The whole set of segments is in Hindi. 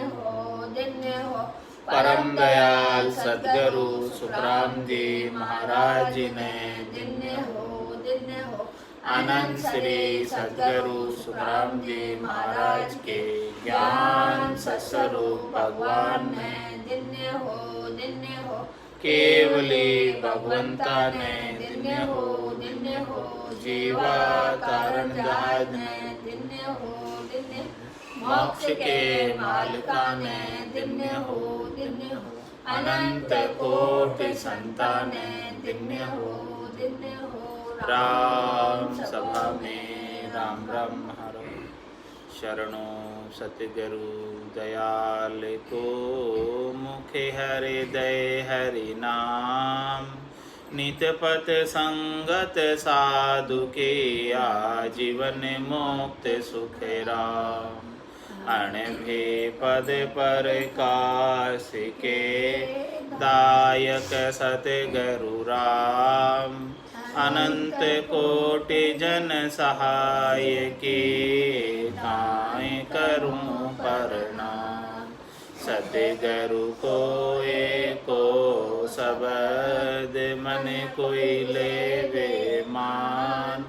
हो। परम दयाल सदगुरु सुखराम जी महाराज ने हो। अनंत श्री सदगुरु सुखराम जी महाराज के ज्ञान सत्स्वरूप भगवान ने हो। केवली भगवंता ने दिन्य हो जीवा तारण जहाज ने मोक्ष के मालिका ने दिन्य हो अनंत कोटि संतान दिन्य हो राम सभा में राम राम हरो शरणो सतगुरु दयाल को मुखे हरे दय हरि नाम नित पथ संगत साधु के आजीवन मुक्त सुख राम अणभे पद पर काश के दायक सतगुरु राम अनंत कोटि जन सहाय के ताय करूं प्रणाम सतगुरु को एको शब्द मन कोई लेवे मान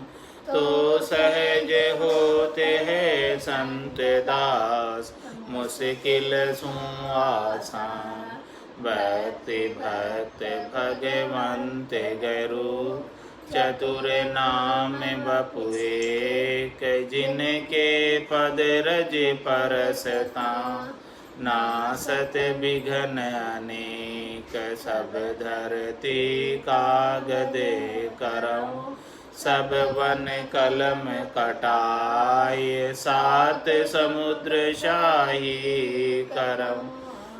तो सहज होते हैं संत दास मुश्किल सु आसान भक्ति भक्त भगवंत गुरु चतुर नाम बपुएक जिनके पद रज परसता नासत विघ्न अनेक सब धरती कागदे करम सब वन कलम कटाए सात समुद्र शाही करम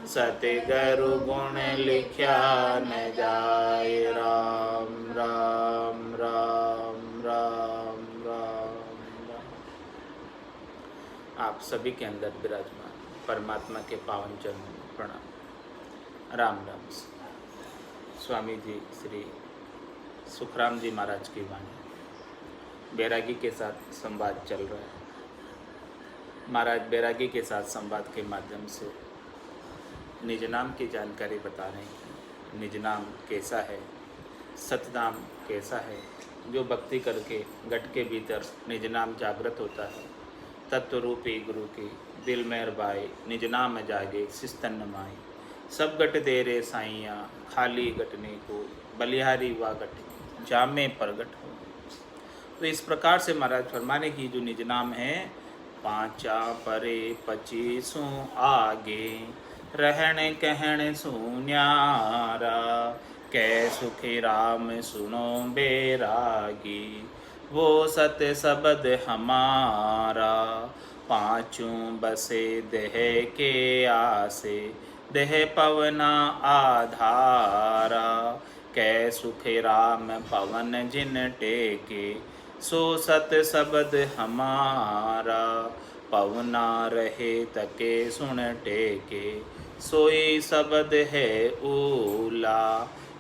सतगुरु गुण लिख्या न जाए राम राम राम राम राम राम। आप सभी के अंदर विराजमान परमात्मा के पावन चरणों में प्रणाम। राम राम। स्वामी जी श्री सुखराम जी महाराज की वाणी बैरागी के साथ संवाद चल रहा है। महाराज बैरागी के साथ संवाद के माध्यम से निज नाम की जानकारी बता रहे हैं। निज नाम कैसा है, सतनाम कैसा है, जो भक्ति करके घट के भीतर निज नाम जागृत होता है। तत्व रूपी गुरु की दिल मेहर बाई निज नाम जागे सिस्तन माई सब गट दे रे साइया खाली गटने को बलिहारी वा गट जामे प्रगट हो। तो इस प्रकार से महाराज फरमाने की जो निज नाम है पांचा परे पचीसों आगे रहन कहन सुन्यारा कै सुखी राम सुनो बैरागी वो सत शब्द हमारा पांचों बसे देह के आसे देह पवना आधारा कै सुख राम पवन जिन टेके सो सत शब्द हमारा पवना रहे तके सुन टेके सोई शब्द है ऊला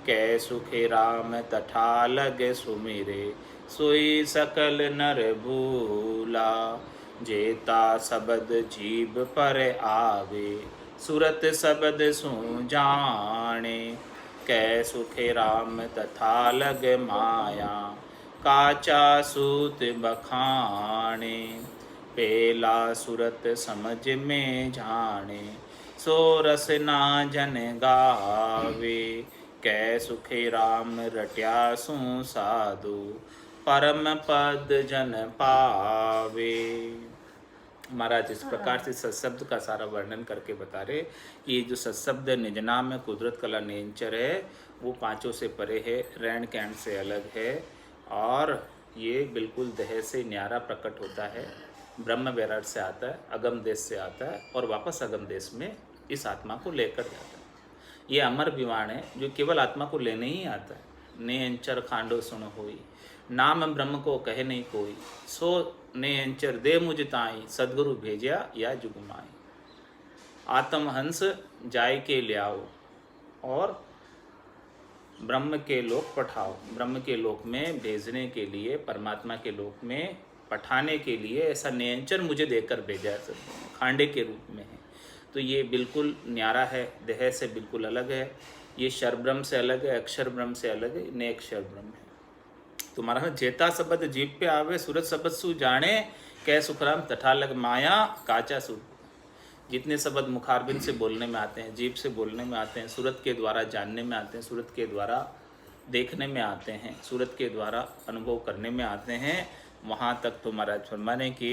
कै सुख राम तठा लग सुमिरे सोई सकल नर भूला जेता शब्द जीव पर आवे सुरत शब्द सु जाने कै सुख राम तथा लग माया काचा सूत बखाने पेला सुरत समझ में जाने सो रस ना जन गावे कै सुख राम रट्या सु साधु परम पद जन पावे। महाराज इस प्रकार से सत्शब्द का सारा वर्णन करके बता रहे कि ये जो सत्शब्द निज नाम में कुदरत कला नेचर है वो पांचों से परे है, रहन कहन से अलग है और ये बिल्कुल देह से न्यारा प्रकट होता है। ब्रह्म बैराट से आता है, अगम देश से आता है और वापस अगम देश में इस आत्मा को लेकर जाता है। ये अमर विवाण है जो केवल आत्मा को लेने ही आता है। ने अंचर खांडो सुन होई नाम ब्रह्म को कहे नहीं कोई सो ने अंचर दे मुझ ताई सदगुरु भेजिया या जुगमाई। आत्महंस जाय के लियाओ और ब्रह्म के लोक पठाओ। ब्रह्म के लोक में भेजने के लिए, परमात्मा के लोक में पठाने के लिए ऐसा नियंचन मुझे देकर भेजा है सदगुरु ने, खांडे के रूप में है। तो ये बिल्कुल न्यारा है, देह से बिल्कुल अलग है, ये शर ब्रह्म से अलग है, अक्षर ब्रह्म से अलग है, ने अक्षर ब्रह्म है। तो महाराज जेता शब्द जीव पे आवे, सूरत शब्द सु जाने, कै सुखराम तठा लग माया काचा सु। जितने शब्द मुखारबिन से बोलने में आते हैं, जीव से बोलने में आते हैं, सूरत के द्वारा जानने में आते हैं, सूरत के द्वारा देखने में आते हैं, सूरत के द्वारा अनुभव करने में आते हैं, वहाँ तक तो महाराज फरमाने कि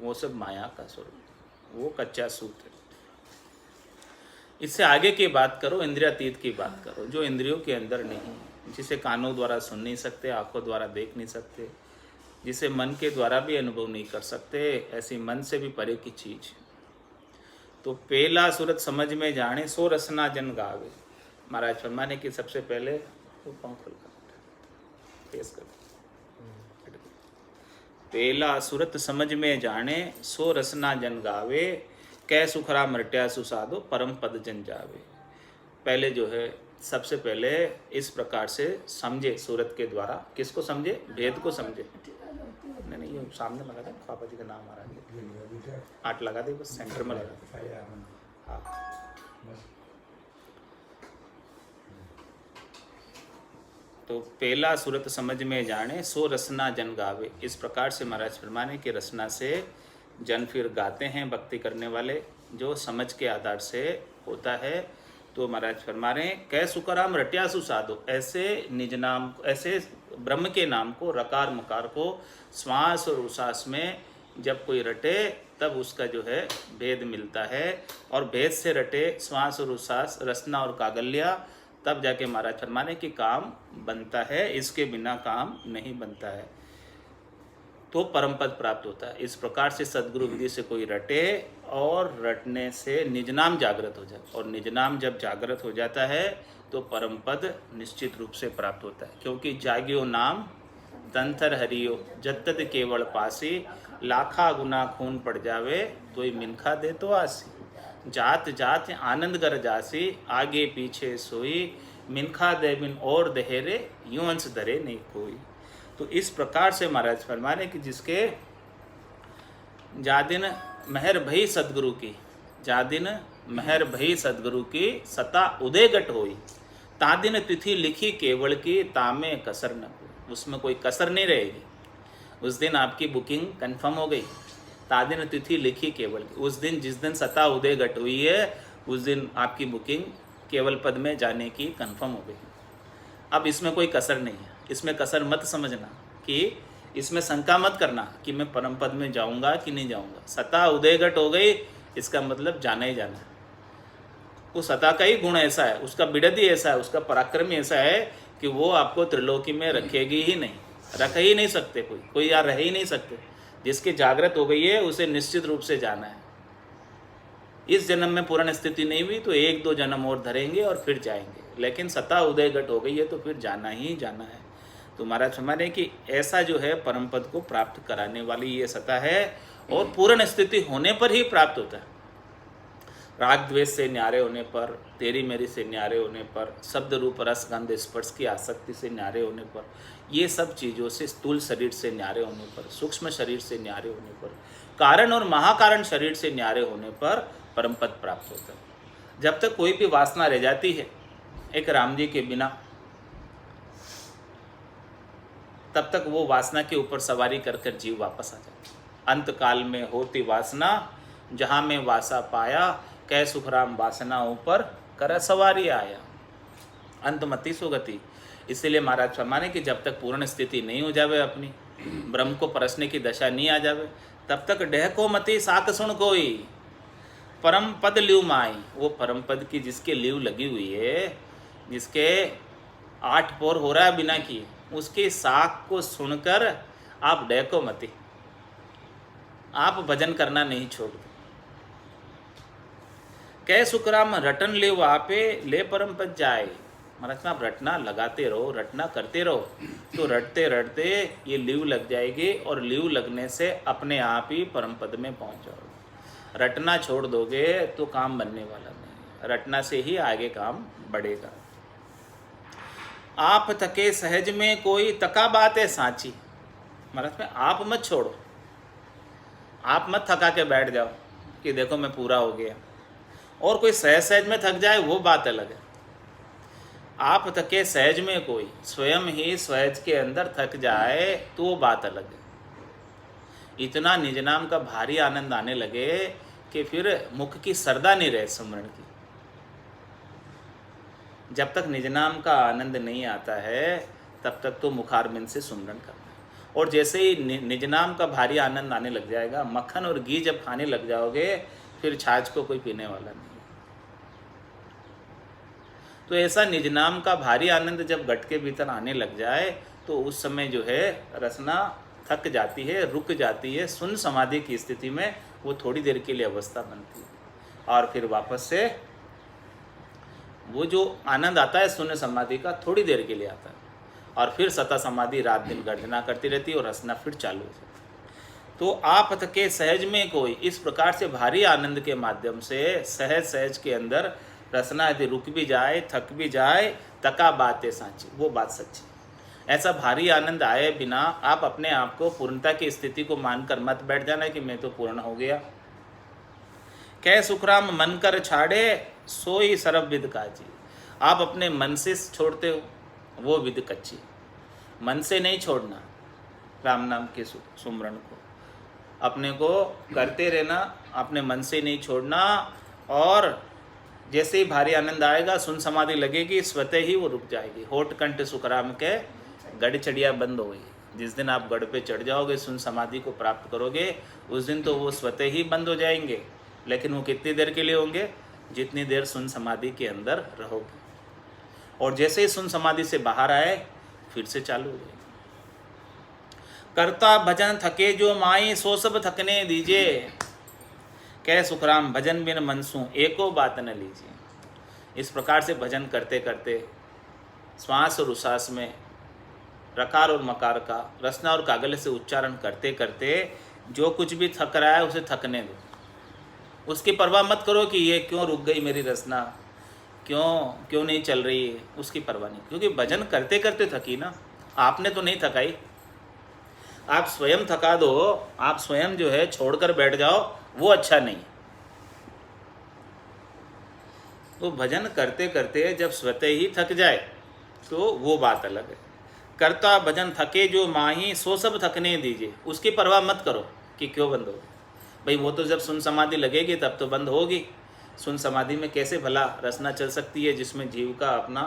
वो सब माया का स्वरूप, वो कच्चा सूत है। इससे आगे की बात करो, इंद्रियातीत की बात करो, जो इंद्रियों के अंदर नहीं, जिसे कानों द्वारा सुन नहीं सकते, आंखों द्वारा देख नहीं सकते, जिसे मन के द्वारा भी अनुभव नहीं कर सकते, ऐसी मन से भी परे की चीज। तो पहला सूरत समझ में जाने, सो रसना जन गावे। महाराज फरमाने की सबसे पहले वो पंख पहला सूरत समझ में जाने, सो रसना जन गावे, कै सुखरा मरट्या सुसादो परम पद जन जावे। पहले जो है सबसे पहले इस प्रकार से समझे सूरत के द्वारा, किसको समझे? भेद को समझे। नहीं ये सामने लगा दे, पापा जी का नाम आ रहा है, 8 लगा दे, बस सेंटर में लगा दे। हाँ तो पहला सूरत समझ में जाने, सो रसना जन गावे। इस प्रकार से महाराज फरमाने की रसना से जन फिर गाते हैं, भक्ति करने वाले, जो समझ के आधार से होता है। तो महाराज फरमा रहे हैं, कै सुकराम रट्यासु साधो, ऐसे निज नाम, ऐसे ब्रह्म के नाम को, रकार मकार को श्वास और उश्वास में जब कोई रटे तब उसका जो है भेद मिलता है, और भेद से रटे श्वास और उश्वास, रसना और कागल्या, तब जाके महाराज फरमाने की काम बनता है, इसके बिना काम नहीं बनता है, तो परम पद प्राप्त होता है। इस प्रकार से सद्गुरु विधि से कोई रटे और रटने से निज नाम जागृत हो जाए, और निज नाम जब जागृत हो जाता है तो परम पद निश्चित रूप से प्राप्त होता है। क्योंकि जाग्यो नाम तंथर हरियो, जत्तद केवल पासी, लाखा गुना खून पड़ जावे, तो ही मिनखा दे तो आसी, जात जात आनंद कर जासी, आगे पीछे सोई, मिनखा दे बिन और दहेरे, यूं अंश धरे नहीं कोई। तो इस प्रकार से महाराज फरमाने कि जिसके जादिन मेहर भई सदगुरु की, जादिन मेहर भई सदगुरु की, सता उदय गट होई, तादिन तिथि लिखी केवल की, तामे कसर न कोई। उसमें कोई कसर नहीं रहेगी, उस दिन आपकी बुकिंग कंफर्म हो गई। तादिन तिथि लिखी केवल की, उस दिन जिस दिन सता उदय घट हुई है, उस दिन आपकी बुकिंग केवल पद में जाने की कंफर्म हो गई। अब इसमें कोई कसर नहीं है, इसमें कसर मत समझना, कि इसमें शंका मत करना कि मैं परम पद में जाऊंगा कि नहीं जाऊंगा। सता उदय घट हो गई, इसका मतलब जाना ही जाना है। वो सता का ही गुण ऐसा है, उसका बिड़द ही ऐसा है, उसका पराक्रम ही ऐसा है कि वो आपको त्रिलोकी में रखेगी ही नहीं, रख ही नहीं सकते, कोई यार रह ही नहीं सकते। जिसकी जागृत हो गई है उसे निश्चित रूप से जाना है। इस जन्म में पूर्ण स्थिति नहीं हुई तो 1-2 जन्म और धरेंगे और फिर जाएंगे, लेकिन सता उदय घट हो गई है तो फिर जाना ही जाना है। तो महाराज फरमाने कि ऐसा जो है परम पद को प्राप्त कराने वाली ये सता है, और पूर्ण स्थिति होने पर ही प्राप्त होता है। राग द्वेष से न्यारे होने पर, तेरी मेरी से न्यारे होने पर, शब्द रूप रस गंध स्पर्श की आसक्ति से न्यारे होने पर, ये सब चीज़ों से, स्थूल शरीर से न्यारे होने पर, सूक्ष्म शरीर से न्यारे होने पर, कारण और महाकारण शरीर से न्यारे होने पर परम पद प्राप्त होता है। जब तक कोई भी वासना रह जाती है एक राम जी के बिना, तब तक वो वासना के ऊपर सवारी कर कर जीव वापस आ जाता है। अंत काल में होती वासना, जहाँ में वासा पाया, कै सुखराम वासना ऊपर कर सवारी आया, अंतमति सुगति। इसीलिए महाराज फरमाने कि जब तक पूर्ण स्थिति नहीं हो जावे, अपनी ब्रह्म को परसने की दशा नहीं आ जावे, तब तक डेह को मति साक सुन कोई, परम पद लिव माई। वो परम पद की जिसके लिव लगी हुई है, जिसके 8 पोर हो रहा है बिना किए, उसके साक को सुनकर आप डेह को मति, आप भजन करना नहीं छोड़ दो। कै सुखराम रटन ले वापे, ले परम पद जाए। महाराज साहब रटना लगाते रहो, रटना करते रहो, तो रटते रटते ये लीव लग जाएगी, और लीव लगने से अपने आप ही परम पद में पहुंच जाओगे। रटना छोड़ दोगे तो काम बनने वाला नहीं, रटना से ही आगे काम बढ़ेगा। आप थके सहज में कोई तका बात है सांची। महाराज में आप मत छोड़ो, आप मत थका के बैठ जाओ कि देखो मैं पूरा हो गया। और कोई सहज सहज में थक जाए वो बात अलग है। आप थके सहज में, कोई स्वयं ही सहज के अंदर थक जाए तो वो बात अलग है। इतना निज नाम का भारी आनंद आने लगे कि फिर मुख की सरदा नहीं रहे सुमरण की। जब तक निज नाम का आनंद नहीं आता है तब तक तो मुखारबिंद से सुमरण करना है। और जैसे ही निज नाम का भारी आनंद आने लग जाएगा, मक्खन और घी जब खाने लग जाओगे फिर छाछ को कोई पीने वाला नहीं। तो ऐसा निज नाम का भारी आनंद जब घट के भीतर आने लग जाए तो उस समय जो है रसना थक जाती है, रुक जाती है। सुन समाधि की स्थिति में वो थोड़ी देर के लिए अवस्था बनती है और फिर वापस से वो जो आनंद आता है शून्य समाधि का थोड़ी देर के लिए आता है और फिर सता समाधि रात दिन गर्जना करती रहती है और रसना फिर चालू हो जाती है। तो आप थके सहज में कोई, इस प्रकार से भारी आनंद के माध्यम से सहज सहज के अंदर रसना यदि रुक भी जाए, थक भी जाए, तका बात है साची, वो बात सच्ची। ऐसा भारी आनंद आए बिना आप अपने आप को पूर्णता की स्थिति को मानकर मत बैठ जाना कि मैं तो पूर्ण हो गया। कह सुखराम मन कर छाड़े सोई सर्व विद काजी। आप अपने मन से छोड़ते हो वो विद कच्ची। मन से नहीं छोड़ना राम नाम के सुमरण को, अपने को करते रहना, अपने मन से नहीं छोड़ना। और जैसे ही भारी आनंद आएगा, सुन समाधि लगेगी, स्वतः ही वो रुक जाएगी। होठ कंठ सुखराम के गढ़ चढ़िया बंद हो गई। जिस दिन आप गढ़ पे चढ़ जाओगे, सुन समाधि को प्राप्त करोगे, उस दिन तो वो स्वतः ही बंद हो जाएंगे। लेकिन वो कितनी देर के लिए होंगे? जितनी देर सुन समाधि के अंदर रहोगे। और जैसे ही सुन समाधि से बाहर आए फिर से चालू हो जाएगी। करता भजन थके जो माई सो सब थकने दीजिए। कह सुखराम भजन बिन मनसू एको बात न लीजिए। इस प्रकार से भजन करते करते श्वास और उश्वास में रकार और मकार का रसना और कागल से उच्चारण करते करते जो कुछ भी थक रहा है उसे थकने दो। उसकी परवाह मत करो कि ये क्यों रुक गई मेरी रसना, क्यों नहीं चल रही है, उसकी परवाह नहीं। क्योंकि भजन करते करते थकी ना, आपने तो नहीं थकाई। आप स्वयं थका दो, आप स्वयं जो है छोड़कर बैठ जाओ, वो अच्छा नहीं। तो भजन करते करते जब स्वतः ही थक जाए तो वो बात अलग है। करता भजन थके जो माही सो सब थकने दीजिए। उसकी परवाह मत करो कि क्यों बंद हो भाई, वो तो जब सुन समाधि लगेगी तब तो बंद होगी। सुन समाधि में कैसे भला रसना चल सकती है जिसमें जीव का अपना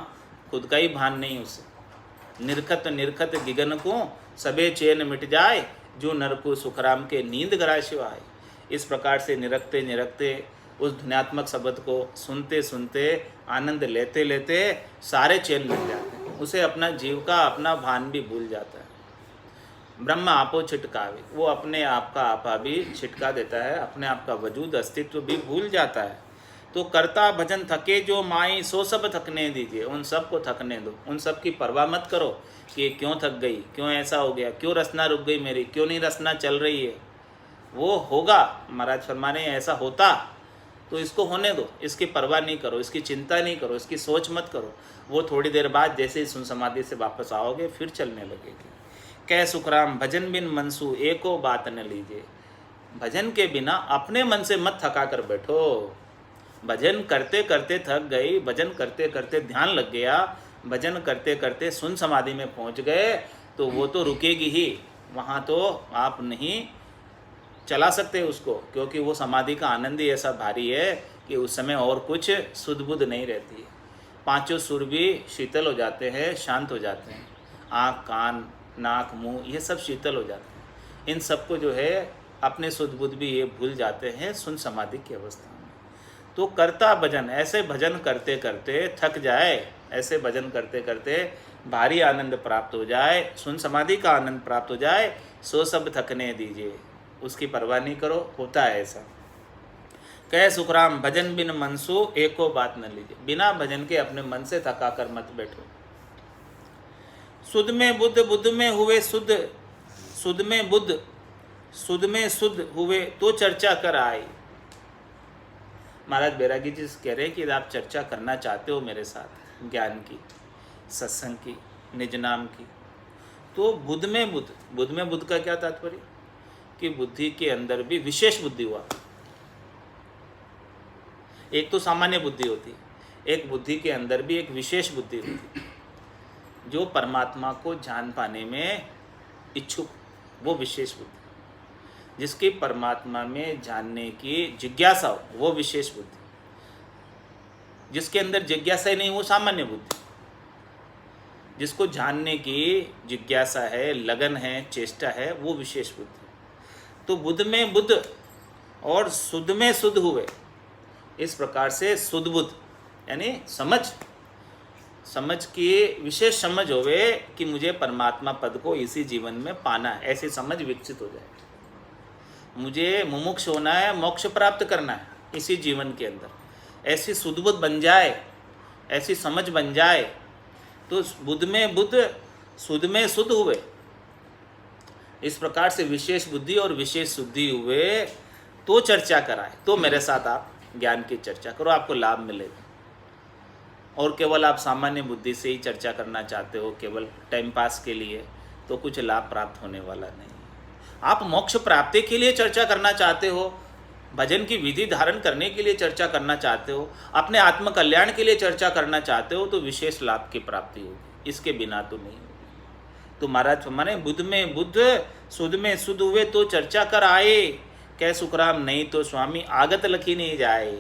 खुद का ही भान नहीं। उसे निरखत निरखत गिगन को सबे चैन मिट जाए, जो नर को सुखराम के नींद गराए शिवाय। इस प्रकार से निरखते निरखते उस ध्वन्यात्मक शब्द को सुनते सुनते आनंद लेते लेते सारे चैन मिट जाते हैं। उसे अपना जीव का अपना भान भी भूल जाता है। ब्रह्म आपो छिटकावे, वो अपने आप का आपा भी छिटका देता है, अपने आप का वजूद अस्तित्व भी भूल जाता है। तो करता भजन थके जो माई सो सब थकने दीजिए। उन सब को थकने दो, उन सब की परवाह मत करो कि क्यों थक गई, क्यों ऐसा हो गया, क्यों रसना रुक गई मेरी, क्यों नहीं रसना चल रही है। वो होगा, महाराज फरमाने ऐसा होता तो इसको होने दो, इसकी परवाह नहीं करो, इसकी चिंता नहीं करो, इसकी सोच मत करो। वो थोड़ी देर बाद जैसे ही सुन समाधि से वापस आओगे फिर चलने लगेगी। कह सुखराम भजन बिन मनसू एको बात न लीजिए। भजन के बिना अपने मन से मत थका कर बैठो। भजन करते करते थक गई, भजन करते करते ध्यान लग गया, भजन करते करते सुन समाधि में पहुंच गए तो वो तो रुकेगी ही। वहाँ तो आप नहीं चला सकते उसको, क्योंकि वो समाधि का आनंद ही ऐसा भारी है कि उस समय और कुछ सुध बुध नहीं रहती है। पांचों सुर भी शीतल हो जाते हैं, शांत हो जाते हैं। आँख, कान, नाक, मुंह ये सब शीतल हो जाते हैं। इन सबको जो है अपने सुध बुध भी ये भूल जाते हैं सुन समाधि की अवस्था में। तो करता भजन, ऐसे भजन करते करते थक जाए, ऐसे भजन करते करते भारी आनंद प्राप्त हो जाए, सुन समाधि का आनंद प्राप्त हो जाए, सो सब थकने दीजिए। उसकी परवाह नहीं करो, होता है ऐसा। कह सुखराम भजन बिन मनसू एको बात न लीजिए। बिना भजन के अपने मन से थका कर मत बैठो। सुध में बुद्ध, बुद्ध में हुए सुध, सुध में बुद्ध, सुध में सुध हुए तो चर्चा कर आई। महाराज बैरागी जी कह रहे हैं कि आप चर्चा करना चाहते हो मेरे साथ ज्ञान की, सत्संग की, निज नाम की, तो बुद्ध में बुद्ध, बुद्ध में बुद्ध का क्या तात्पर्य? कि बुद्धि के अंदर भी विशेष बुद्धि हुआ। एक तो सामान्य बुद्धि होती, एक बुद्धि के अंदर भी एक विशेष बुद्धि होती, जो परमात्मा को जान पाने में इच्छुक, वो विशेष बुद्धि। जिसकी परमात्मा में जानने की जिज्ञासा हो, वो विशेष बुद्धि। जिसके अंदर जिज्ञासा ही नहीं, वो सामान्य बुद्धि। जिसको जानने की जिज्ञासा है, लगन है, चेष्टा है, वो विशेष बुद्धि। तो बुद्ध में बुद्ध और शुद्ध में शुद्ध हुए, इस प्रकार से शुद्ध बुद्ध यानी समझ की विशेष समझ होवे कि मुझे परमात्मा पद को इसी जीवन में पाना है, ऐसी समझ विकसित हो जाए। मुझे मुमुक्ष होना है, मोक्ष प्राप्त करना है इसी जीवन के अंदर, ऐसी शुद्ध बुद्ध बन जाए, ऐसी समझ बन जाए। तो बुद्ध में बुद्ध, शुद्ध में शुद्ध हुए, इस प्रकार से विशेष बुद्धि और विशेष शुद्धि हुए तो चर्चा कराए। तो मेरे साथ आप ज्ञान की चर्चा करो, आपको लाभ मिलेगा। और केवल आप सामान्य बुद्धि से ही चर्चा करना चाहते हो, केवल टाइम पास के लिए, तो कुछ लाभ प्राप्त होने वाला नहीं। आप मोक्ष प्राप्ति के लिए चर्चा करना चाहते हो, भजन की विधि धारण करने के लिए चर्चा करना चाहते हो, अपने आत्म कल्याण के लिए चर्चा करना चाहते हो, तो विशेष लाभ की प्राप्ति होगी, इसके बिना तो नहीं होगी। तो महाराज माने बुद्ध में बुद्ध, शुद्ध में शुद्ध हुए तो चर्चा कर आए, कह सुखराम नहीं तो स्वामी आगत लखी नहीं जाए।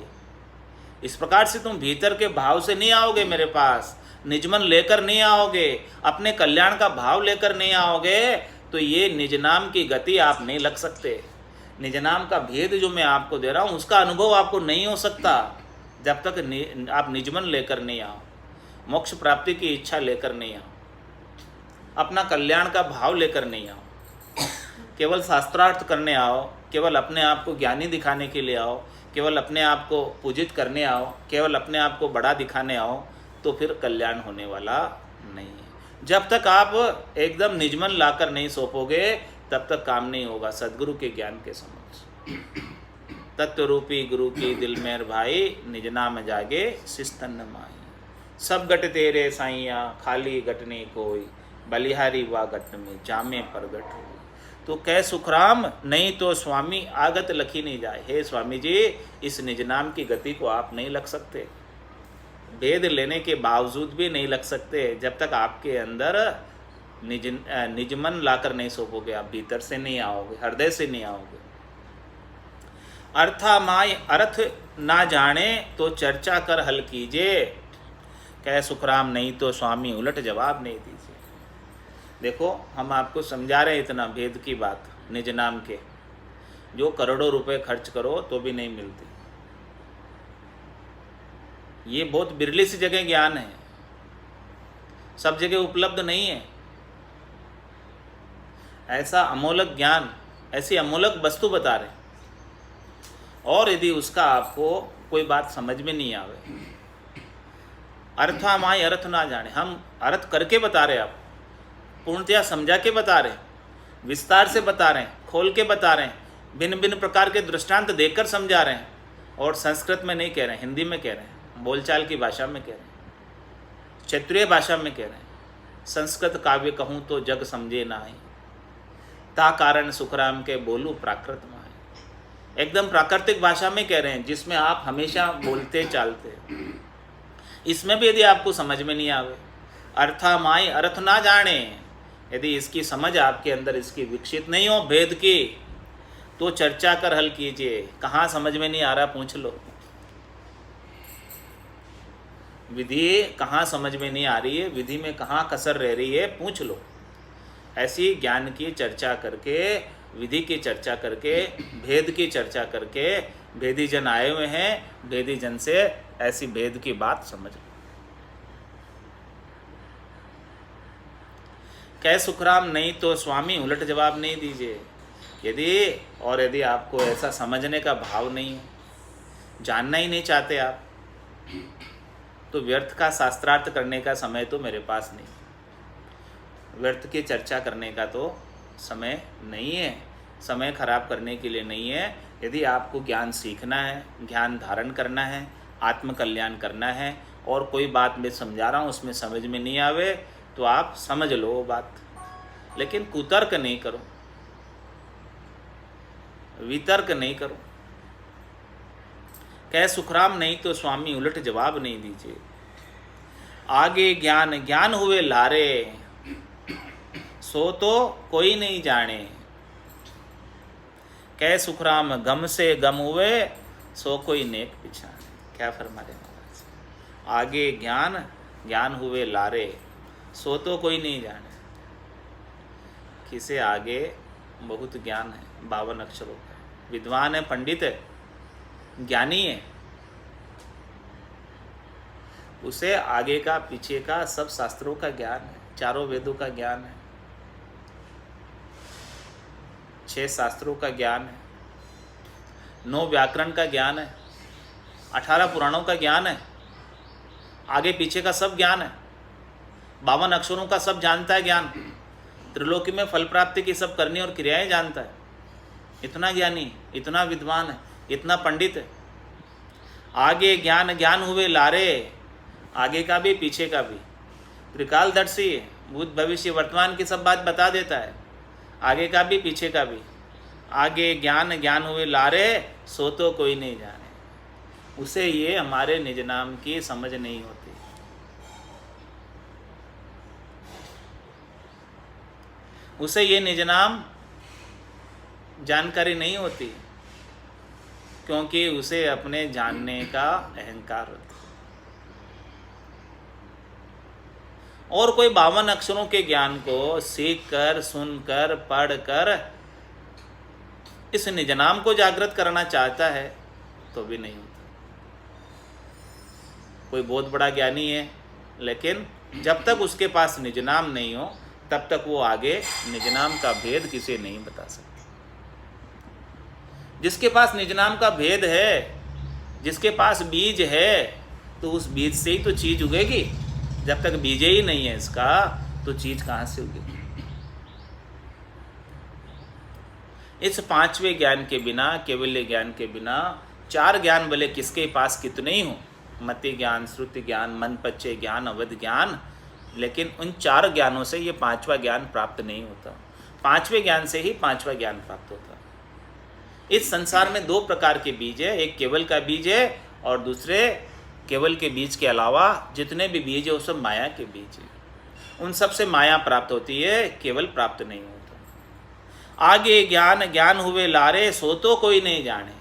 इस प्रकार से तुम भीतर के भाव से नहीं आओगे मेरे पास, निजमन लेकर नहीं आओगे, अपने कल्याण का भाव लेकर नहीं आओगे, तो ये निज नाम की गति आप नहीं लग सकते। निज नाम का भेद जो मैं आपको दे रहा हूँ, उसका अनुभव आपको नहीं हो सकता जब तक आप निजमन लेकर नहीं आओ, मोक्ष प्राप्ति की इच्छा लेकर नहीं आओ, अपना कल्याण का भाव लेकर नहीं आओ। केवल शास्त्रार्थ करने आओ, केवल अपने आप को ज्ञानी दिखाने के लिए आओ, केवल अपने आप को पूजित करने आओ, केवल अपने आप को बड़ा दिखाने आओ, तो फिर कल्याण होने वाला नहीं है। जब तक आप एकदम निजमन लाकर नहीं सौंपोगे, तब तक काम नहीं होगा सदगुरु के ज्ञान के समक्ष। तत्व रूपी गुरु की दिल मेर भाई, निज नाम जागे शिस्तन माई। सब गट तेरे साइया, खाली गट नहीं कोई, बलिहारी वा गट में जामे प्रगट हो। तो कह सुखराम नहीं तो स्वामी आगत लखी नहीं जाए। हे स्वामी जी, इस निज नाम की गति को आप नहीं लग सकते, भेद लेने के बावजूद भी नहीं लग सकते, जब तक आपके अंदर निजमन लाकर नहीं सौंपोगे, आप भीतर से नहीं आओगे, हृदय से नहीं आओगे। अर्थामाय अर्थ ना जाने तो चर्चा कर हल कीजिए, कह सुखराम नहीं तो स्वामी उलट जवाब नहीं दीजिए। देखो हम आपको समझा रहे हैं इतना भेद की बात, निज नाम के जो करोड़ों रुपए खर्च करो तो भी नहीं मिलती। ये बहुत बिरली सी जगह ज्ञान है, सब जगह उपलब्ध नहीं है। ऐसा अमोलक ज्ञान, ऐसी अमोलक वस्तु बता रहे, और यदि उसका आपको कोई बात समझ में नहीं आवे, अर्थामाय अर्थ ना जाने, हम अर्थ करके बता रहे, आप पूर्णतया समझा के बता रहे, विस्तार से बता रहे हैं, खोल के बता रहे हैं, भिन्न भिन्न प्रकार के दृष्टांत देकर समझा रहे हैं। और संस्कृत में नहीं कह रहे हैं, हिंदी में कह रहे हैं, बोलचाल की भाषा में कह रहे हैं, क्षेत्रीय भाषा में कह रहे हैं। संस्कृत काव्य कहूँ तो जग समझे नाहि, ता कारण सुखराम के बोलू प्राकृत माहि। एकदम प्राकृतिक भाषा में कह रहे हैं, जिसमें आप हमेशा बोलते चालते। इसमें भी यदि आपको समझ में नहीं आवे, अर्थामाय अर्थ ना जाने, यदि इसकी समझ आपके अंदर इसकी विकसित नहीं हो भेद की, तो चर्चा कर हल कीजिए। कहाँ समझ में नहीं आ रहा पूछ लो, विधि कहाँ समझ में नहीं आ रही है, विधि में कहाँ कसर रह रही है, पूछ लो। ऐसी ज्ञान की चर्चा करके, विधि की चर्चा करके, भेद की चर्चा करके, भेदी जन आए हुए हैं, भेदी जन से ऐसी भेद की बात समझ लो। कह सुखराम नहीं तो स्वामी उलट जवाब नहीं दीजिए। यदि आपको ऐसा समझने का भाव नहीं है, जानना ही नहीं चाहते आप, तो व्यर्थ का शास्त्रार्थ करने का समय तो मेरे पास नहीं, व्यर्थ की चर्चा करने का तो समय नहीं है, समय खराब करने के लिए नहीं है। यदि आपको ज्ञान सीखना है, ज्ञान धारण करना है, आत्म कल्याण करना है, और कोई बात मैं समझा रहा हूँ उसमें समझ में नहीं आवे, तो आप समझ लो वो बात, लेकिन कुतर्क नहीं करो। वितर्क नहीं करो। कहे सुखराम नहीं तो स्वामी उलट जवाब नहीं दीजिए। आगे ज्ञान ज्ञान हुए लारे, सो तो कोई नहीं जाने। कह सुखराम गम से गम हुए, सो कोई नेक पिछाने। क्या फरमा रहे महाराज? आगे ज्ञान ज्ञान हुए लारे, सो तो कोई नहीं जाने। किसे आगे बहुत ज्ञान है, 52 अक्षरों का, विद्वान है, पंडित है, ज्ञानी है, उसे आगे का पीछे का सब शास्त्रों का ज्ञान है, चारों वेदों का ज्ञान है, 6 शास्त्रों का ज्ञान है, 9 व्याकरण का ज्ञान है, 18 पुराणों का ज्ञान है, आगे पीछे का सब ज्ञान है, 52 अक्षरों का सब जानता है ज्ञान, त्रिलोकी में फल प्राप्ति की सब करनी और क्रियाएं जानता है। इतना ज्ञानी, इतना विद्वान है, इतना पंडित है। आगे ज्ञान ज्ञान हुए लारे, आगे का भी पीछे का भी, त्रिकालदर्शी है, भूत भविष्य वर्तमान की सब बात बता देता है, आगे का भी पीछे का भी। आगे ज्ञान ज्ञान हुए लारे, सो तो कोई नहीं जाने। उसे ये हमारे निज नाम की समझ नहीं होती। उसे ये निज नाम जानकारी नहीं होती, क्योंकि उसे अपने जानने का अहंकार होता है। और कोई 52 अक्षरों के ज्ञान को सीख कर, सुनकर, पढ़कर इस निज नाम को जागृत करना चाहता है तो भी नहीं होता। कोई बहुत बड़ा ज्ञानी है, लेकिन जब तक उसके पास निज नाम नहीं हो तब तक वो आगे निज नाम का भेद किसी नहीं बता सकता। जिसके पास निज नाम का भेद है, जिसके पास बीज है, तो उस बीज से ही तो चीज उगेगी। जब तक बीज ही नहीं है इसका, तो चीज कहाँ से उगेगी? इस 5वें ज्ञान के बिना, केवल्य ज्ञान के बिना, 4 ज्ञान भले किसके पास कितने ही हो, मति ज्ञान, श्रुति ज्ञान, मन पच्चे ज्ञान, अवध ज्ञान, लेकिन उन 4 ज्ञानों से ये 5वां ज्ञान प्राप्त नहीं होता। 5वें ज्ञान से ही 5वां ज्ञान प्राप्त होता। इस संसार में 2 प्रकार के बीज है, एक केवल का बीज है और दूसरे केवल के बीज के अलावा जितने भी बीज है वो सब माया के बीज है। उन सब से माया प्राप्त होती है, केवल प्राप्त नहीं होता। आगे ज्ञान ज्ञान हुए लारे, सो तो कोई नहीं जाने।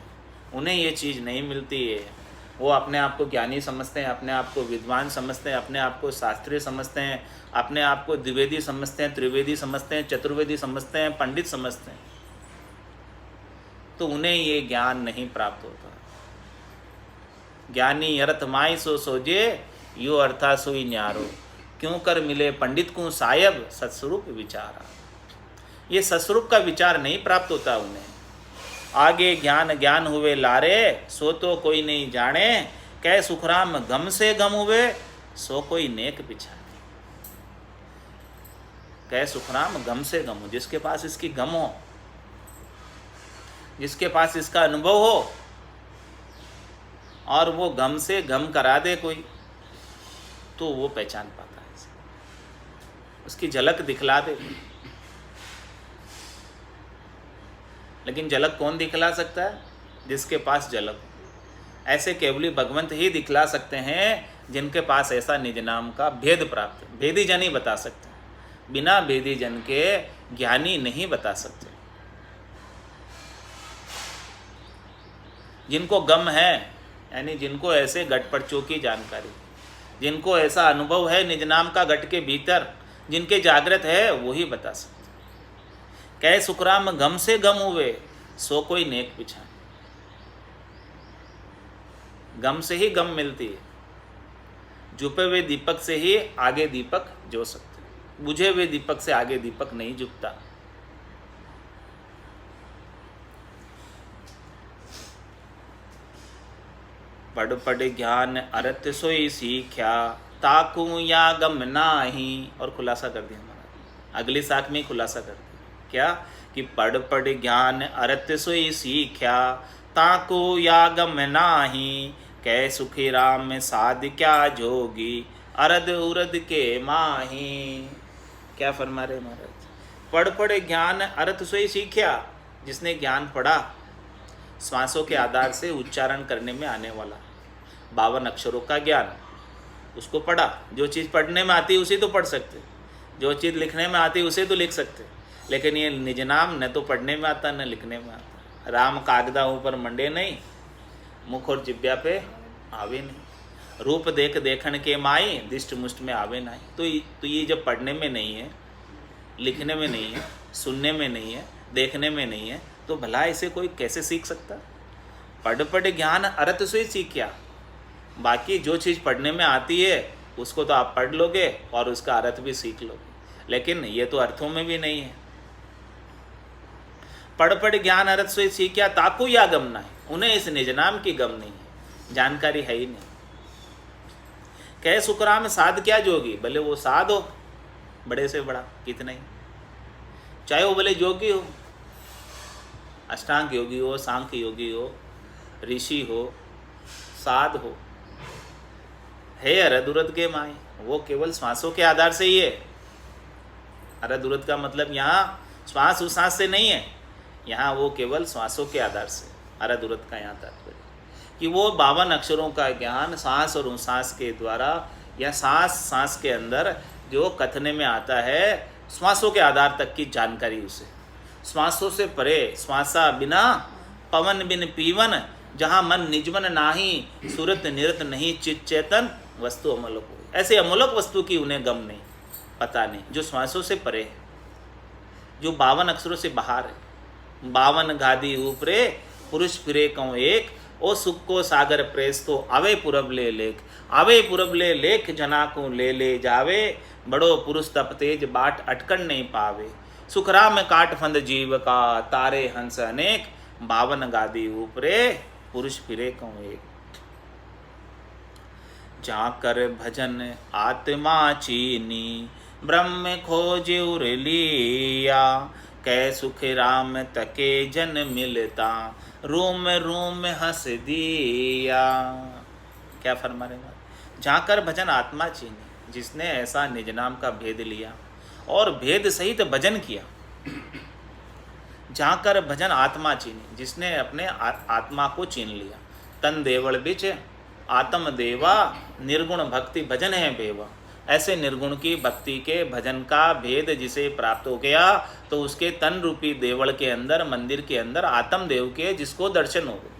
उन्हें ये चीज़ नहीं मिलती है। वो अपने आप को ज्ञानी समझते हैं, अपने आप को विद्वान समझते हैं, अपने आप को शास्त्रीय समझते हैं, अपने आप को द्विवेदी समझते हैं, त्रिवेदी समझते हैं, चतुर्वेदी समझते हैं, पंडित समझते हैं, तो उन्हें ये ज्ञान नहीं प्राप्त होता। ज्ञानी अर्थ माई सो सोजे, यो अर्था सोई न्यारो, क्यों कर मिले पंडित को सायब, सत्स्वरूप विचारा। ये सत्स्वरूप का विचार नहीं प्राप्त होता उन्हें। आगे ज्ञान ज्ञान हुए लारे, सो तो कोई नहीं जाने। कह सुखराम गम से गम हुए, सो कोई नेक पिछाने। कह सुखराम गम से गम हो, जिसके पास इसकी गम हो, जिसके पास इसका अनुभव हो, और वो गम से गम करा दे कोई, तो वो पहचान पाता है इसे, उसकी झलक दिखला दे। लेकिन झलक कौन दिखला सकता है? जिसके पास झलक। ऐसे केवली भगवंत ही दिखला सकते हैं जिनके पास ऐसा निज नाम का भेद प्राप्त है। भेदी जन ही बता सकते हैं, बिना भेदी जन के ज्ञानी नहीं बता सकते। जिनको गम है, यानी जिनको ऐसे घट परचों की जानकारी, जिनको ऐसा अनुभव है निज नाम का घट के भीतर, जिनके जागृत है, वो ही बता सकते। कह सुखराम गम से गम हुए, सो कोई नेक पिछाने। गम से ही गम मिलती है। झुपे हुए दीपक से ही आगे दीपक जो सकते हैं, बुझे हुए दीपक से आगे दीपक नहीं झुकता। पढ़ पढ़ ज्ञान अरत सोई सीख्या, ताकू या गम नाही। और खुलासा कर दिया हमारा, अगली साख में खुलासा कर दिया क्या कि पढ़ पढ़ ज्ञान अरत सोई सीख्या, ताकू या गम नाही। कह सुखी राम साध क्या जोगी, अरद उरद के माही। क्या फरमा रहे महाराज? पढ़ पढ़ ज्ञान अरत सोई सीख्या, जिसने ज्ञान पढ़ा श्वासों के आधार से उच्चारण करने में आने वाला 52 अक्षरों का ज्ञान, उसको पढ़ा। जो चीज़ पढ़ने में आती है उसे तो पढ़ सकते, जो चीज़ लिखने में आती है उसे तो लिख सकते, लेकिन ये निज नाम न तो पढ़ने में आता न लिखने में आता। राम कागदा ऊपर मंडे नहीं, मुख और जिब्या पे आवे नहीं। रूप देख देखन के माई, दिष्ट मुष्ट में आवे नहीं। तो ये जब पढ़ने में नहीं है, लिखने में नहीं है, सुनने में नहीं है, देखने में नहीं है, तो भला इसे कोई कैसे सीख सकता? पढ़ ज्ञान अर्थ से सीखिया। बाकी जो चीज़ पढ़ने में आती है उसको तो आप पढ़ लोगे और उसका अर्थ भी सीख लोगे, लेकिन ये तो अर्थों में भी नहीं है। पढ़ ज्ञान अर्थ से सीखिया ताकू या गम ना है, उन्हें इस निज नाम की गम नहीं है, जानकारी है ही नहीं। कहे सुखराम साध क्या जोगी, भले वो साध हो बड़े से बड़ा कितना ही, चाहे वो भले जोगी हो, अष्टांग योगी हो, सांख्य योगी हो, ऋषि हो, साध हो, है अरदुरद के माए, वो केवल श्वासों के आधार से ही है। अरदुरद का मतलब यहाँ श्वास उश्वास से नहीं है, यहाँ वो केवल श्वासों के आधार से। अरदुरद का यहाँ तात्पर्य कि वो 52 अक्षरों का ज्ञान सांस और उश्वास के द्वारा, या सांस के अंदर जो कथने में आता है, श्वासों के आधार तक की जानकारी उसे। श्वासों से परे, श्वासा बिना पवन बिन पीवन, जहाँ मन निजमन नाही, सुरत निरत नहीं चित चेतन, वस्तु अमोलक हो। ऐसे अमोलक वस्तु की उन्हें गम नहीं, पता नहीं, जो श्वासों से परे है, जो 52 अक्षरों से बाहर है। 52 गादी ऊपरे पुरुष फिरे कौं एक, ओ सुख को सागर प्रेस तो आवे पुरब ले लेख, आवे पुरब ले लेख जना को ले जावे, बड़ो पुरुष तप तेज बाट अटकन नहीं पावे, सुखराम काट फंद जीव का तारे हंस अनेक, 52 गादी ऊपरे पुरुष फिरे कौं एक। जाकर भजन आत्मा चीनी, ब्रह्म खोज उर लिया, कै सुख राम तके जन मिलता, रूम रूम हंस दिया। क्या फरमा रहे हैं? जाकर भजन आत्मा चीनी, जिसने ऐसा निज नाम का भेद लिया और भेद सहित भजन किया। जाकर भजन आत्मा चीनी, जिसने अपने आत्मा को चीन लिया। तन देवल बिच आत्म देवा, निर्गुण भक्ति भजन है बेवा। ऐसे निर्गुण की भक्ति के भजन का भेद जिसे प्राप्त हो गया, तो उसके तन रूपी देवल के अंदर, मंदिर के अंदर आत्म देव के जिसको दर्शन हो गए,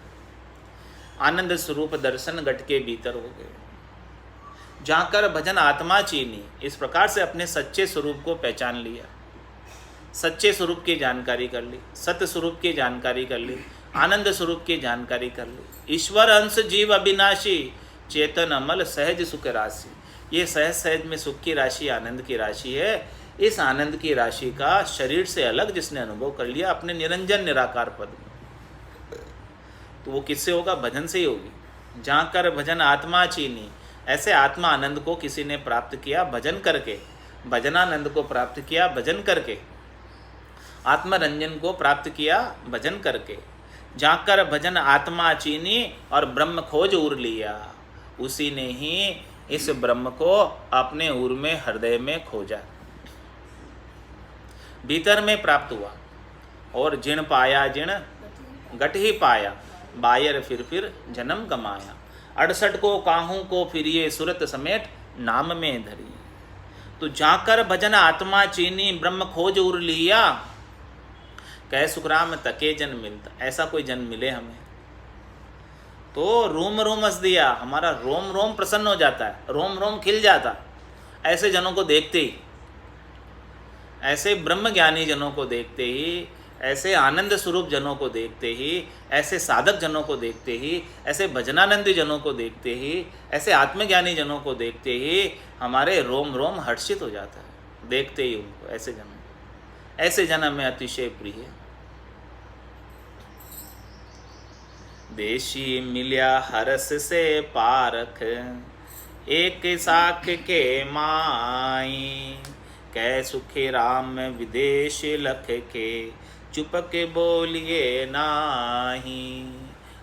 आनंद स्वरूप दर्शन घट के भीतर हो गए। जाकर भजन आत्मा चीनी, इस प्रकार से अपने सच्चे स्वरूप को पहचान लिया, सच्चे स्वरूप की जानकारी कर ली, सत्य स्वरूप की जानकारी कर ली, आनंद स्वरूप की जानकारी कर ली। ईश्वर अंश जीव अविनाशी, चेतन अमल सहज सुख राशि। ये सहज सहज में सुख की राशि, आनंद की राशि है। इस आनंद की राशि का शरीर से अलग जिसने अनुभव कर लिया अपने निरंजन निराकार पद में, तो वो किससे होगा? भजन से ही होगी। जाकर भजन आत्मा चीनी, ऐसे आत्मा आनंद को किसी ने प्राप्त किया भजन करके, भजनानंद को प्राप्त किया भजन करके, आत्मरंजन को प्राप्त किया भजन करके। जाकर भजन आत्मा चीनी और ब्रह्म खोज उर लिया, उसी ने ही इस ब्रह्म को अपने उर में, हृदय में खोजा, भीतर में प्राप्त हुआ। और जिण पाया जिण गट ही पाया, बायर फिर जन्म गमाया। 68 को काहू को फिरिए सुरत समेट, नाम में धरी। तो जाकर भजन आत्मा चीनी, ब्रह्म खोज उर लिया, कह सुखराम तके जन मिलता। ऐसा कोई जन मिले हमें तो रोम रोम हंस दिया, हमारा रोम रोम प्रसन्न हो जाता है, रोम रोम खिल जाता। ऐसे जनों को देखते ही, ऐसे ब्रह्म ज्ञानी जनों को देखते ही, ऐसे आनंद स्वरूप जनों को देखते ही, ऐसे साधक जनों को देखते ही, ऐसे भजनानंदी जनों को देखते ही, ऐसे आत्मज्ञानी जनों को देखते ही हमारे रोम रोम हर्षित हो जाता है, देखते ही उनको। ऐसे जन हमें अतिशय प्रिय है। देशी मिल्या हरस से पारख, एक साख के माई, कै सुखे राम विदेश लख के, चुपक बोलिए नाही।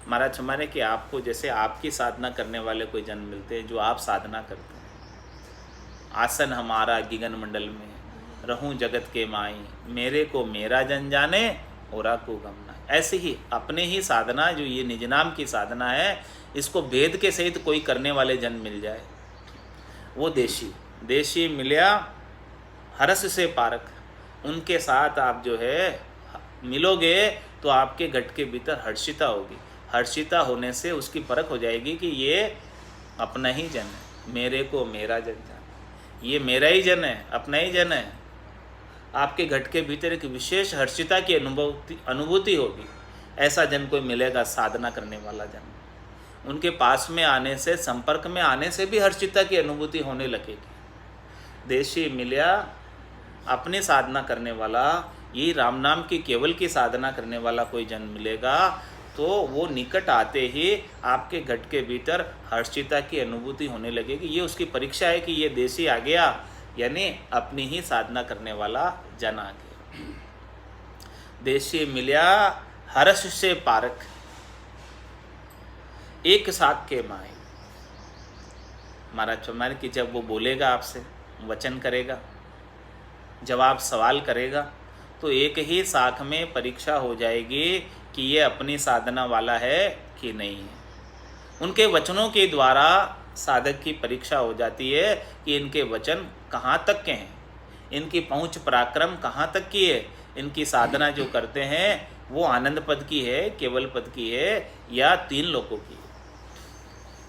महाराज हमारे कि आपको जैसे आपकी साधना करने वाले कोई जन मिलते हैं, जो आप साधना करते हैं। आसन हमारा गिगन मंडल में, रहूं जगत के माई, मेरे को मेरा जन जाने, ओरा को गमना। ऐसे ही अपने ही साधना, जो ये निज नाम की साधना है, इसको भेद के सहित कोई करने वाले जन मिल जाए, वो देशी मिल्या हरस से पारक, उनके साथ आप जो है मिलोगे तो आपके घट के भीतर हर्षिता होगी। हर्षिता होने से उसकी परख हो जाएगी कि ये अपना ही जन है, मेरे को मेरा जन जान, ये मेरा ही जन है, अपना ही जन है। आपके घट के भीतर एक विशेष हर्षिता की अनुभूति होगी। ऐसा जन कोई मिलेगा, साधना करने वाला जन। उनके पास में आने से, संपर्क में आने से भी हर्षिता की अनुभूति होने लगेगी। देशी मिल्या अपनी साधना करने वाला, ये राम नाम की केवल की साधना करने वाला कोई जन मिलेगा तो वो निकट आते ही आपके घट के भीतर हर्षिता की अनुभूति होने लगेगी। ये उसकी परीक्षा है कि ये देशी आ गया, यानी अपनी ही साधना करने वाला जन आ गया। देशी मिल्या हर्ष से पारक, एक साथ के माए। महाराज फरमाए कि जब वो बोलेगा, आपसे वचन करेगा, जवाब सवाल करेगा, तो एक ही साख में परीक्षा हो जाएगी कि ये अपनी साधना वाला है कि नहीं है। उनके वचनों के द्वारा साधक की परीक्षा हो जाती है कि इनके वचन कहाँ तक के हैं, इनकी पहुँच पराक्रम कहाँ तक की है, इनकी साधना जो करते हैं वो आनंद पद की है, केवल पद की है, या 3 लोकों की है।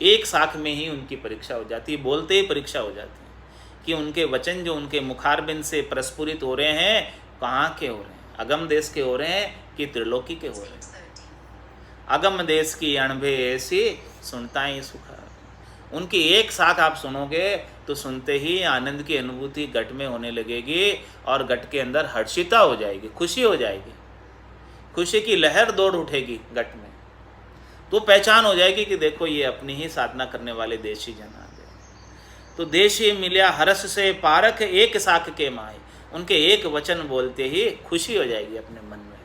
एक साख में ही उनकी परीक्षा हो जाती है, बोलते ही परीक्षा हो जाती है कि उनके वचन जो उनके मुखारबिंद से प्रस्फुरित हो रहे हैं, कहाँ के हो रहे हैं, अगम देश के हो रहे हैं कि त्रिलोकी के हो रहे हैं। अगम देश की अणभे ऐसी सुनता ही सुखा। उनकी एक साथ आप सुनोगे तो सुनते ही आनंद की अनुभूति घट में होने लगेगी और घट के अंदर हर्षिता हो जाएगी, खुशी हो जाएगी, खुशी की लहर दौड़ उठेगी घट में। तो पहचान हो जाएगी कि देखो ये अपनी ही साधना करने वाले देशी जन आ गए। तो देशी मिल्या हर्ष से पारक, एक साख के माए। उनके एक वचन बोलते ही खुशी हो जाएगी अपने मन में।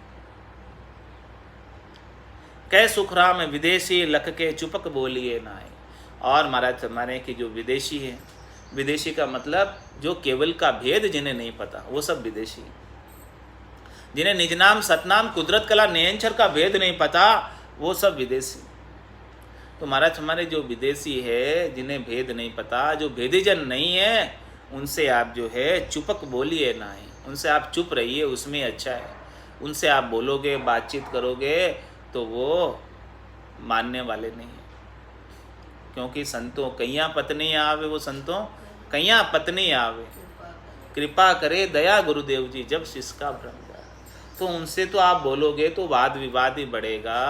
कै सुखराम विदेशी लख के चुपक बोलिए नाए। और महाराज हमारे कि जो विदेशी है, विदेशी का मतलब जो केवल का भेद जिन्हें नहीं पता, वो सब विदेशी। जिन्हें निज नाम सतनाम कुदरत कला नयनचर का भेद नहीं पता, वो सब विदेशी। तो महाराज हमारे जो विदेशी है, जिन्हें भेद नहीं पता, जो भेदीजन नहीं है, उनसे आप जो है चुपक बोलिए ना है, उनसे आप चुप रहिए, उसमें अच्छा है। उनसे आप बोलोगे, बातचीत करोगे तो वो मानने वाले नहीं है। क्योंकि संतों कैया पत्नी आवे, वो संतों कैया पत्नी आवे, कृपा करे दया गुरुदेव जी जब शिष्य का भ्रम जाए। तो उनसे तो आप बोलोगे तो वाद विवाद ही बढ़ेगा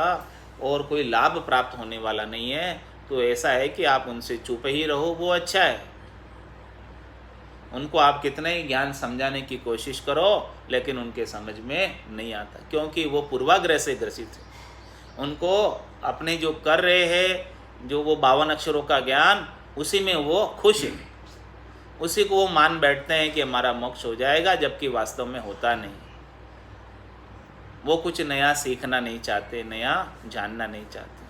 और कोई लाभ प्राप्त होने वाला नहीं है। तो ऐसा है कि आप उनसे चुप ही रहो, वो अच्छा है। उनको आप कितने ही ज्ञान समझाने की कोशिश करो, लेकिन उनके समझ में नहीं आता, क्योंकि वो पूर्वाग्रह से ग्रसित है। उनको अपने जो कर रहे हैं, जो वो 52 अक्षरों का ज्ञान, उसी में वो खुश है, उसी को वो मान बैठते हैं कि हमारा मोक्ष हो जाएगा, जबकि वास्तव में होता नहीं। वो कुछ नया सीखना नहीं चाहते, नया जानना नहीं चाहते।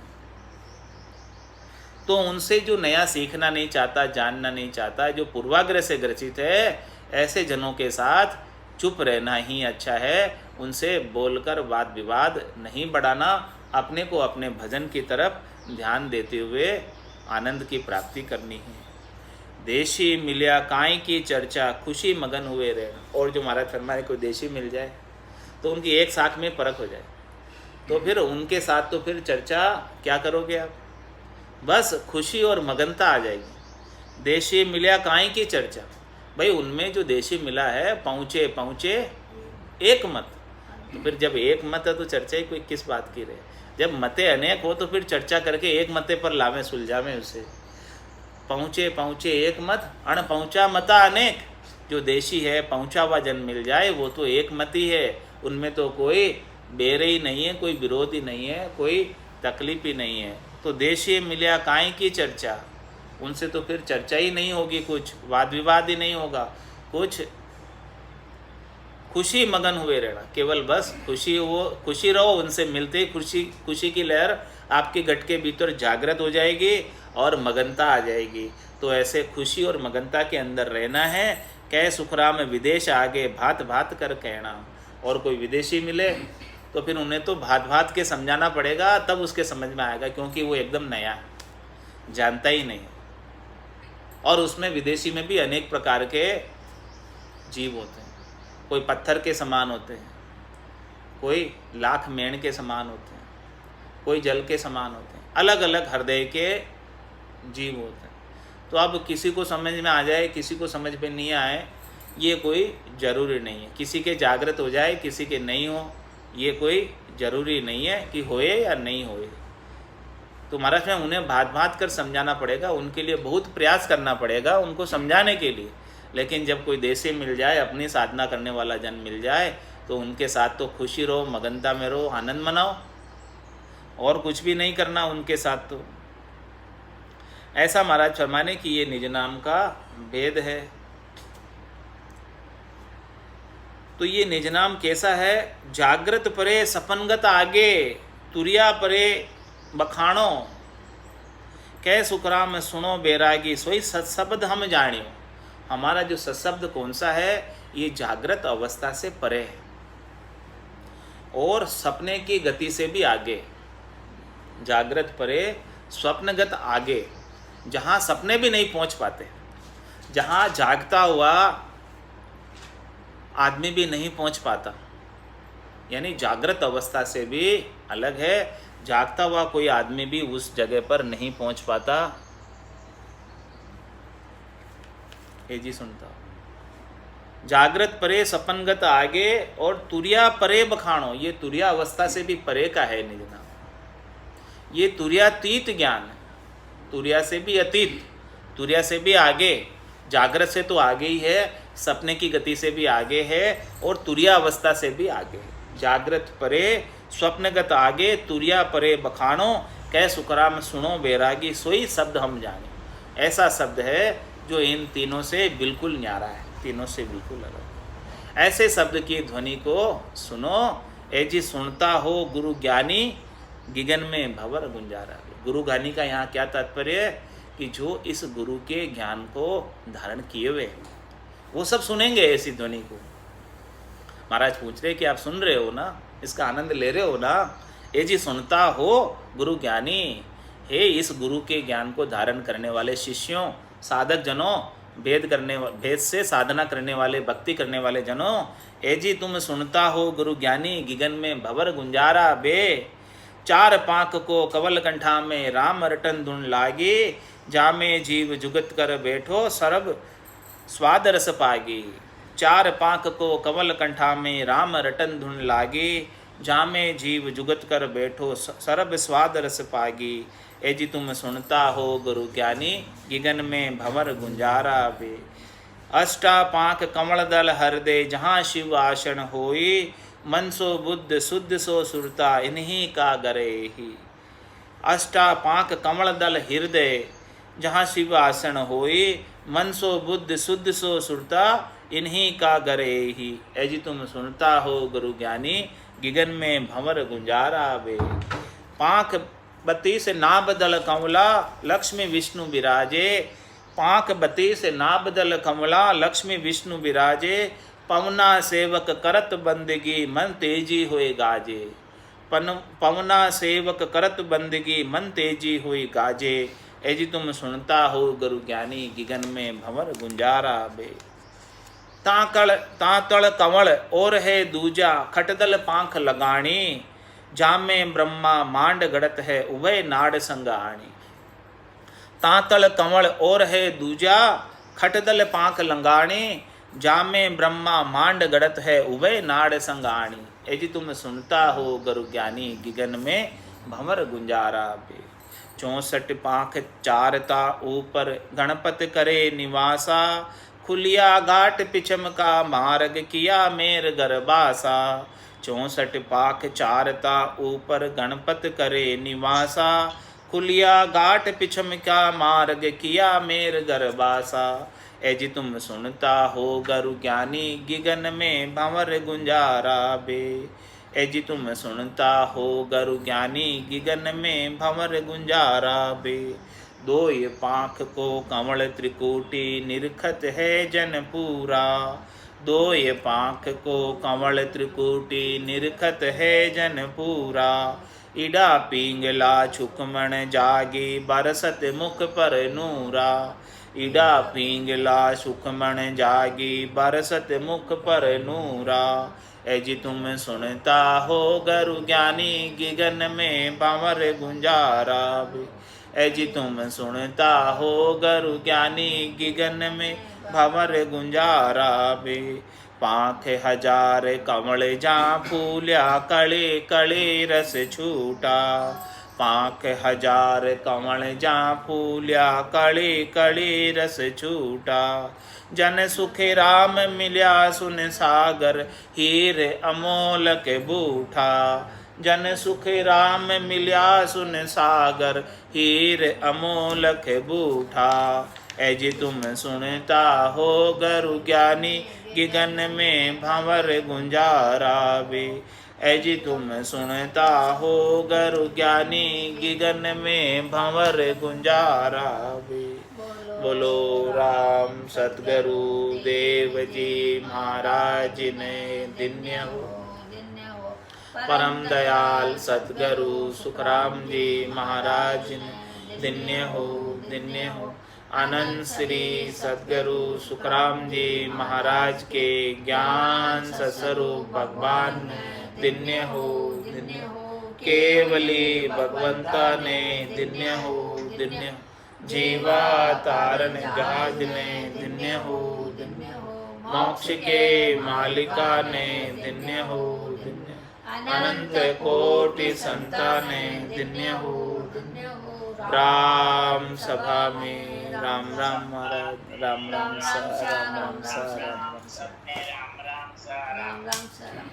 तो उनसे जो नया सीखना नहीं चाहता, जानना नहीं चाहता, जो पूर्वाग्रह से ग्रसित है, ऐसे जनों के साथ चुप रहना ही अच्छा है। उनसे बोलकर वाद विवाद नहीं बढ़ाना, अपने को अपने भजन की तरफ ध्यान देते हुए आनंद की प्राप्ति करनी है। देशी मिल्या काई की चर्चा, खुशी मगन हुए रहना। और जो महाराज फरमाए कोई देशी मिल जाए तो उनकी एक साथ में परख हो जाए, तो फिर उनके साथ तो फिर चर्चा क्या करोगे आप, बस खुशी और मगनता आ जाएगी। देशी मिल्या काई की चर्चा, भाई उनमें जो देशी मिला है, पहुँचे पहुँचे एक मत। तो फिर जब एक मत है तो चर्चा ही कोई किस बात की रहे। जब मते अनेक हो तो फिर चर्चा करके एक मते पर लावें सुलझावें उसे। पहुँचे पहुँचे एक मत, अण पहुँचा मता अनेक। जो देशी है, पहुँचा हुआ जन मिल जाए, वो तो एक मती है, उनमें तो कोई बेर ही नहीं है, कोई विरोध ही नहीं है, कोई तकलीफ ही नहीं है। तो देशी मिल्या काई की चर्चा, उनसे तो फिर चर्चा ही नहीं होगी, कुछ वाद विवाद ही नहीं होगा, कुछ खुशी मगन हुए रहना, केवल बस खुशी रहो। उनसे मिलते ही खुशी की लहर आपके घट के भीतर जागृत हो जाएगी और मगनता आ जाएगी। तो ऐसे खुशी और मगनता के अंदर रहना है। कै सुखराम विदेश आगे भात भात कर कहना। और कोई विदेशी मिले तो फिर उन्हें तो भात भात के समझाना पड़ेगा, तब उसके समझ में आएगा, क्योंकि वो एकदम नया है, जानता ही नहीं। और उसमें विदेशी में भी अनेक प्रकार के जीव होते हैं, कोई पत्थर के समान होते हैं, कोई लाख मेण के समान होते हैं, कोई जल के समान होते हैं, अलग अलग हृदय के जीव होते हैं। तो अब किसी को समझ में आ जाए, किसी को समझ में नहीं आए, ये कोई ज़रूरी नहीं है। किसी के जागृत हो जाए, किसी के नहीं हो, ये कोई ज़रूरी नहीं है कि होए या नहीं होए। तो महाराज में उन्हें भात भात कर समझाना पड़ेगा, उनके लिए बहुत प्रयास करना पड़ेगा उनको समझाने के लिए। लेकिन जब कोई देशी मिल जाए, अपनी साधना करने वाला जन मिल जाए, तो उनके साथ तो खुशी रहो, मगनता में रहो, आनंद मनाओ, और कुछ भी नहीं करना उनके साथ। तो ऐसा महाराज फरमाने कि ये निज नाम का भेद है। तो ये निज नाम कैसा है? जागृत परे सपनगत आगे, तुरिया परे बखाणो, कह सुखराम सुनो बैरागी, सोई सत्शब्द हम जानियो। हमारा जो सत्शब्द कौन सा है? ये जागृत अवस्था से परे है और सपने की गति से भी आगे। जागृत परे स्वप्नगत आगे, जहाँ सपने भी नहीं पहुँच पाते, जहाँ जागता हुआ आदमी भी नहीं पहुँच पाता, यानी जागृत अवस्था से भी अलग है। जागता हुआ कोई आदमी भी उस जगह पर नहीं पहुँच पाता। ये जी सुनता, जागृत परे सपनगत आगे और तुरिया परे बखाणो, ये तुरिया अवस्था से भी परे का है निज नाम। ये तुरियातीत ज्ञान है, तुरिया से भी अतीत, तुरिया से भी आगे, जागृत से तो आगे ही है, सपने की गति से भी आगे है और तुरिया अवस्था से भी आगे। जागृत परे स्वप्नगत आगे, तुरिया परे बखाणो, कह सुखराम सुनो बैरागी, सोई शब्द हम जाने। ऐसा शब्द है जो इन तीनों से बिल्कुल न्यारा है, तीनों से बिल्कुल अलग। ऐसे शब्द की ध्वनि को सुनो, ए जी सुनता हो गुरु ज्ञानी, गिगन में भंवर गुंजारा। गुरु ज्ञानी का यहाँ क्या तात्पर्य है? कि जो इस गुरु के ज्ञान को धारण किए हुए वो सब सुनेंगे ऐसी ध्वनि को। महाराज पूछ रहे कि आप सुन रहे हो ना, इसका आनंद ले रहे हो ना? ए जी सुनता हो गुरु ज्ञानी, हे इस गुरु के ज्ञान को धारण करने वाले शिष्यों, साधक जनों, भेद से साधना करने वाले, भक्ति करने वाले जनों, ए जी तुम सुनता हो गुरु ज्ञानी, गिगन में भंवर गुंजारा बे, चार पाक को कवल कंठा में राम रटन धुन लागी, जामे जीव जुगत कर बैठो सरब स्वाद रस पागी। चार पाक को कवल कंठा में राम रटन धुन लागी, जामे जीव जुगत कर बैठो सरब स्वाद रस पागी। ए जी तुम सुनता हो गुरु ज्ञानी, गिगन में भंवर गुंजारा बे। अष्टा पाक कमल दल हृदय, जहाँ शिव आसन होई, मन सो बुद्ध शुद्ध सो सुरता, इन्हीं का गरे ही। अष्टा पाक कमल दल हृदय, जहाँ शिव आसन होई, मन सो बुद्ध शुद्ध सो सुरता, इन्हीं का गरे ही। ए जी तुम सुनता हो गुरु ज्ञानी, गिगन में भंवर गुंजारा बे। पाक 32 नाभ दल कमला, लक्ष्मी विष्णु विराजे, पाक 32 नाभ दल कमला, लक्ष्मी विष्णु विराजे, पवना सेवक करत बंदगी, मन तेजी हुए गाजे। पवना सेवक करत बंदगी, मन तेजी हुई गाजे। ए जी तुम सुनता हो गुरु ज्ञानी, गिगन में भंवर गुंजारा बे। तातड़ कंवल और है दूजा, खटदल पांख लगाणी, जामे ब्रह्मा मांड गड़त है उभय नाड़ संगाणी। तातड़ कंवल और है दूजा, खटदल पांख लगाणी, जामे ब्रह्मा मांड गड़त है उभय नाड़ संगाणी। ए जी तुम सुनता हो गुरु ज्ञानी, गिगन में भंवर गुंजारा बे। 64 पांख चारता ऊपर, गणपत करे निवासा, खुलिया घाट पिछम का मार्ग, किया मेर गरबासा। 64 पाख चारता ऊपर, गणपत करे निवासा, खुलिया घाट पिछम का मार्ग, किया मेर गरबासा। ए जी तुम सुनता हो गुरु ज्ञानी, गिगन में भंवर गुंजारा बे। ए जी तुम सुनता हो गुरु ज्ञानी, गिगन में भंवर गुंजारा बे। दो ये पाख को कमल त्रिकोटि, निरखत है जन पूरा, दो ये पाँख को कंवल त्रिकुटी निरखत है जन पूरा। इडा पिंगला छुकमण जागी बरसत मुख पर नूरा। इडा पिंगला सुखमण जागी बरसत मुख पर नूरा। एजी तुम सुनता हो गुरु ज्ञानी गिगन में भंवर गुंजारा। एजी तुम सुनता हो गुरु ज्ञानी गिगन में भंवर गुंजारा बे। पाँख हजार कमल जा फूल्या कले कले रस छूटा। पाँख हजार कमल जा फूल्या कले कले रस छूटा। जन सुखे राम मिल्या सुन सागर हीर अमोलक बूठा। जन सुखे राम मिल्या सुन सागर हीर अमोलक बूठा। ऐजी तुम सुनता हो गुरु ज्ञानी गिगन में भंवर गुंजारा बे। ऐजी तुम सुनता हो गुरु ज्ञानी गिगन में भंवर गुंजारा बे। बोलो राम सतगुरु देव जी महाराज ने धन्य हो। परम दयाल सतगुरु सुखराम जी महाराज ने धन्य हो धन्य हो। आनंद श्री सतगुरु सुखराम जी महाराज के ज्ञान सस्वरूप भगवान धन्य हो धन्य हो। केवली भगवंता ने धन्य हो धन्य हो। जीवा तारन जहाज ने धन्य हो धन्य हो। मोक्ष के मालिका ने धन्य हो धन्य हो। अनंत कोटि संताने धन्य हो धन्य हो। राम सभा में राम राम महाराज राम राम सा राम राम सा राम राम सा राम राम सा राम।